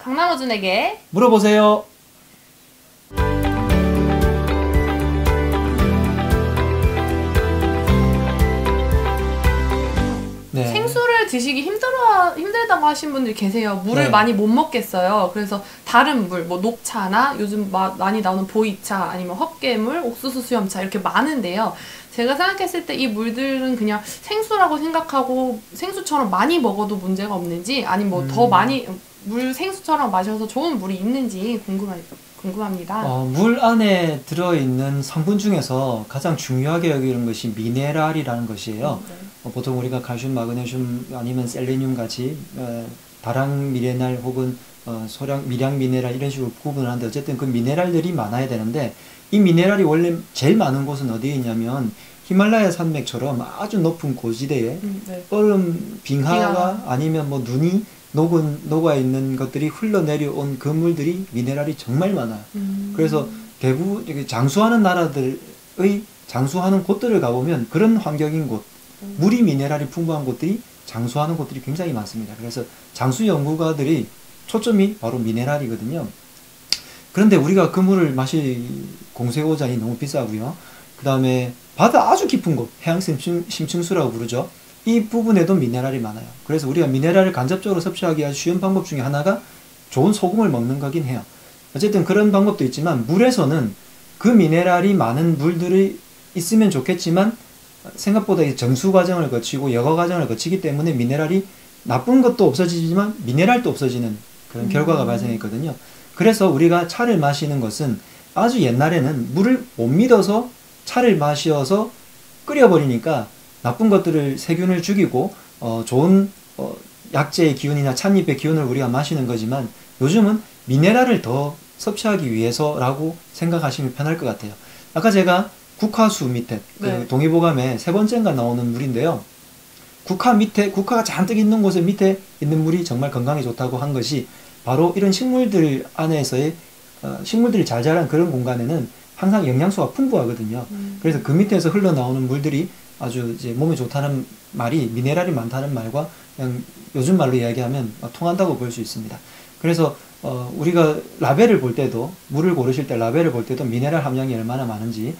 박남호준에게 물어보세요. 네. 생수를 드시기 힘들다고 하신 분들이 계세요. 물을 네. 많이 못 먹겠어요. 그래서 다른 물, 뭐 녹차나 요즘 많이 나오는 보이차, 아니면 헛개물, 옥수수 수염차 이렇게 많은데요. 제가 생각했을 때 이 물들은 그냥 생수라고 생각하고 생수처럼 많이 먹어도 문제가 없는지, 아니면 뭐 더 많이 생수처럼 마셔서 좋은 물이 있는지 궁금합니다. 물 안에 들어있는 성분 중에서 가장 중요하게 여기는 것이 미네랄이라는 것이에요. 보통 우리가 칼슘, 마그네슘 아니면 셀레늄 같이 다량 미네랄 혹은 밀양 미네랄 이런 식으로 구분을 하는데, 어쨌든 그 미네랄들이 많아야 되는데, 이 미네랄이 원래 제일 많은 곳은 어디에 있냐면 히말라야 산맥처럼 아주 높은 고지대에 얼음 빙하가 아니면 뭐 눈이 녹아 있는 것들이 흘러내려온 그 물들이 미네랄이 정말 많아요. 그래서 대부분 장수하는 나라들의 장수하는 곳들을 가보면 그런 환경인 곳, 물이 미네랄이 풍부한 곳들이 장수하는 곳들이 굉장히 많습니다. 그래서 장수 연구가들이 초점이 바로 미네랄이거든요. 그런데 우리가 그 물을 마실 공세오잔이 너무 비싸고요. 그 다음에 바다 아주 깊은 곳, 해양 심층수라고 부르죠. 이 부분에도 미네랄이 많아요. 그래서 우리가 미네랄을 간접적으로 섭취하기 아주 쉬운 방법 중에 하나가 좋은 소금을 먹는 거긴 해요. 어쨌든 그런 방법도 있지만, 물에서는 그 미네랄이 많은 물들이 있으면 좋겠지만 생각보다 정수 과정을 거치고 여과 과정을 거치기 때문에 미네랄이 나쁜 것도 없어지지만 미네랄도 없어지는 그런 결과가 발생했거든요. 그래서 우리가 차를 마시는 것은, 아주 옛날에는 물을 못 믿어서 차를 마셔서 끓여버리니까 나쁜 것들을, 세균을 죽이고 좋은 약재의 기운이나 찻잎의 기운을 우리가 마시는 거지만, 요즘은 미네랄을 더 섭취하기 위해서라고 생각하시면 편할 것 같아요. 아까 제가 국화수 밑에 그 동의보감에 3번째인가 나오는 물인데요. 국화가 잔뜩 있는 곳에 밑에 있는 물이 정말 건강에 좋다고 한 것이 바로 이런 식물들 안에서의 식물들이 잘 자란 그런 공간에는 항상 영양소가 풍부하거든요. 그래서 그 밑에서 흘러나오는 물들이 아주 이제 몸에 좋다는 말이, 미네랄이 많다는 말과 그냥 요즘 말로 이야기하면 통한다고 볼 수 있습니다. 그래서 우리가 라벨을 볼 때도, 물을 고르실 때 라벨을 볼 때도 미네랄 함량이 얼마나 많은지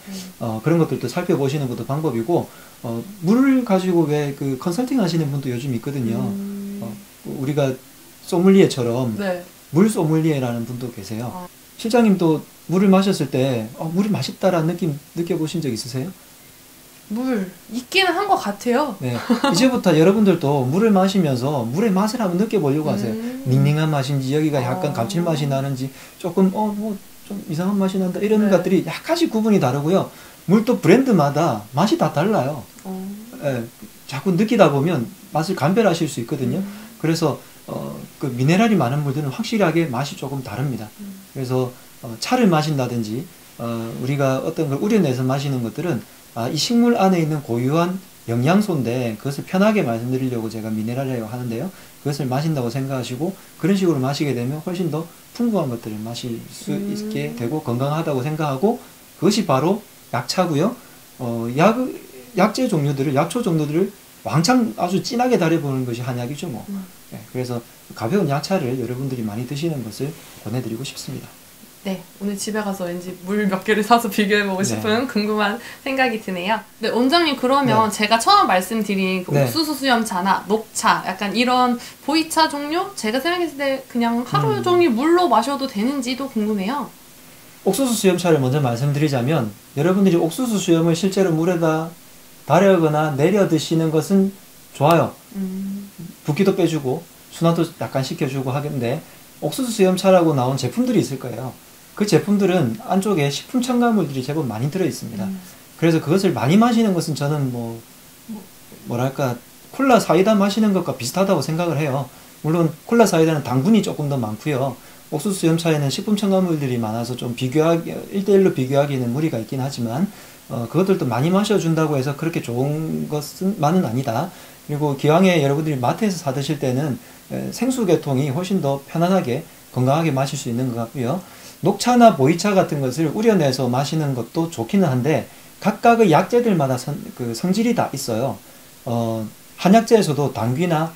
그런 것들도 살펴보시는 것도 방법이고, 물을 가지고 왜 그 컨설팅 하시는 분도 요즘 있거든요. 우리가 소믈리에처럼 물 소믈리에라는 분도 계세요. 실장님도 물을 마셨을 때 물이 맛있다라는 느낌 느껴보신 적 있으세요? 물 있기는 한 것 같아요. 네, 이제부터 여러분들도 물을 마시면서 물의 맛을 한번 느껴보려고 하세요. 닝닝한 맛인지, 여기가 약간 감칠맛이 나는지, 조금 뭐 좀 이상한 맛이 난다, 이런 것들이 약간씩 구분이 다르고요. 물도 브랜드마다 맛이 다 달라요. 자꾸 느끼다 보면 맛을 감별하실 수 있거든요. 그래서 그 미네랄이 많은 물들은 확실하게 맛이 조금 다릅니다. 그래서 차를 마신다든지 우리가 어떤 걸 우려내서 마시는 것들은 이 식물 안에 있는 고유한 영양소인데, 그것을 편하게 말씀드리려고 제가 미네랄이라고 하는데요. 그것을 마신다고 생각하시고 그런 식으로 마시게 되면 훨씬 더 풍부한 것들을 마실 수 있게 되고 건강하다고 생각하고, 그것이 바로 약차고요. 약재 종류들을, 약초 종류들을 왕창 아주 진하게 달여보는 것이 한약이죠, 뭐. 네, 그래서 가벼운 약차를 여러분들이 많이 드시는 것을 권해드리고 싶습니다. 네, 오늘 집에 가서 왠지 물 몇 개를 사서 비교해보고 싶은 궁금한 생각이 드네요. 네, 원장님, 그러면 제가 처음 말씀드린 그 옥수수 수염차나 녹차, 약간 이런 보이차 종류? 제가 생각했을 때 그냥 하루 종일 물로 마셔도 되는지도 궁금해요. 옥수수 수염차를 먼저 말씀드리자면, 여러분들이 옥수수 수염을 실제로 물에다 달여거나 내려 드시는 것은 좋아요. 붓기도 빼주고 순환도 약간 시켜주고 하는데, 옥수수 수염차라고 나온 제품들이 있을 거예요. 그 제품들은 안쪽에 식품 첨가물들이 제법 많이 들어 있습니다. 그래서 그것을 많이 마시는 것은 저는 뭐랄까 콜라 사이다 마시는 것과 비슷하다고 생각을 해요. 물론 콜라 사이다는 당분이 조금 더 많고요. 옥수수 수염차에는 식품 첨가물들이 많아서 좀 1대1로 비교하기에는 무리가 있긴 하지만 그것들도 많이 마셔준다고 해서 그렇게 좋은 것만은 아니다. 그리고 기왕에 여러분들이 마트에서 사 드실 때는 생수 계통이 훨씬 더 편안하게 건강하게 마실 수 있는 것 같고요. 녹차나 보이차 같은 것을 우려내서 마시는 것도 좋기는 한데, 각각의 약재들마다 성질이 다 있어요. 한약재에서도 당귀나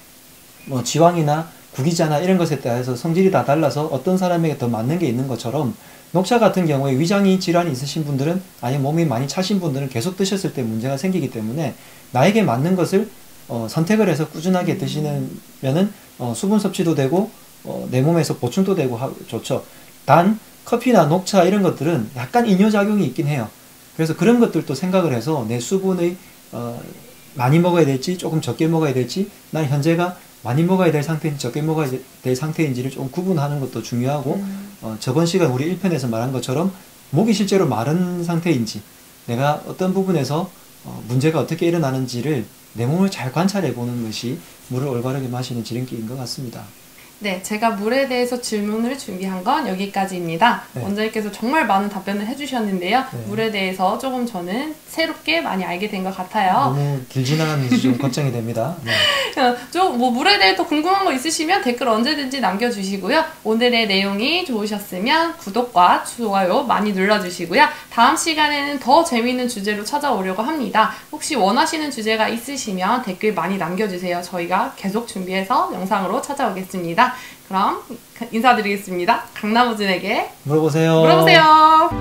지황이나 구기자나 이런 것에 따라서 성질이 다 달라서 어떤 사람에게 더 맞는 게 있는 것처럼 녹차 같은 경우에 위장이 질환이 있으신 분들은 아니면 몸이 많이 차신 분들은 계속 드셨을 때 문제가 생기기 때문에 나에게 맞는 것을 선택을 해서 꾸준하게 드시면은 수분 섭취도 되고 내 몸에서 보충도 되고 좋죠. 단 커피나 녹차 이런 것들은 약간 이뇨작용이 있긴 해요. 그래서 그런 것들도 생각을 해서 내 수분의 많이 먹어야 될지 조금 적게 먹어야 될지 난 현재가 많이 먹어야 될 상태인지 적게 먹어야 될 상태인지를 좀 구분하는 것도 중요하고 저번 시간 우리 1편에서 말한 것처럼 목이 실제로 마른 상태인지 내가 어떤 부분에서 문제가 어떻게 일어나는지를 내 몸을 잘 관찰해 보는 것이 물을 올바르게 마시는 지름길인 것 같습니다. 네, 제가 물에 대해서 질문을 준비한 건 여기까지입니다. 네. 원장님께서 정말 많은 답변을 해주셨는데요. 네. 물에 대해서 조금 저는 새롭게 많이 알게 된 것 같아요. 너무 길진 않은지 좀 걱정이 됩니다. 네. 좀 물에 대해 또 궁금한 거 있으시면 댓글 언제든지 남겨주시고요. 오늘의 내용이 좋으셨으면 구독과 좋아요 많이 눌러주시고요. 다음 시간에는 더 재미있는 주제로 찾아오려고 합니다. 혹시 원하시는 주제가 있으시면 댓글 많이 남겨주세요. 저희가 계속 준비해서 영상으로 찾아오겠습니다. 그럼 인사드리겠습니다. 강남우진에게 물어보세요. 물어보세요.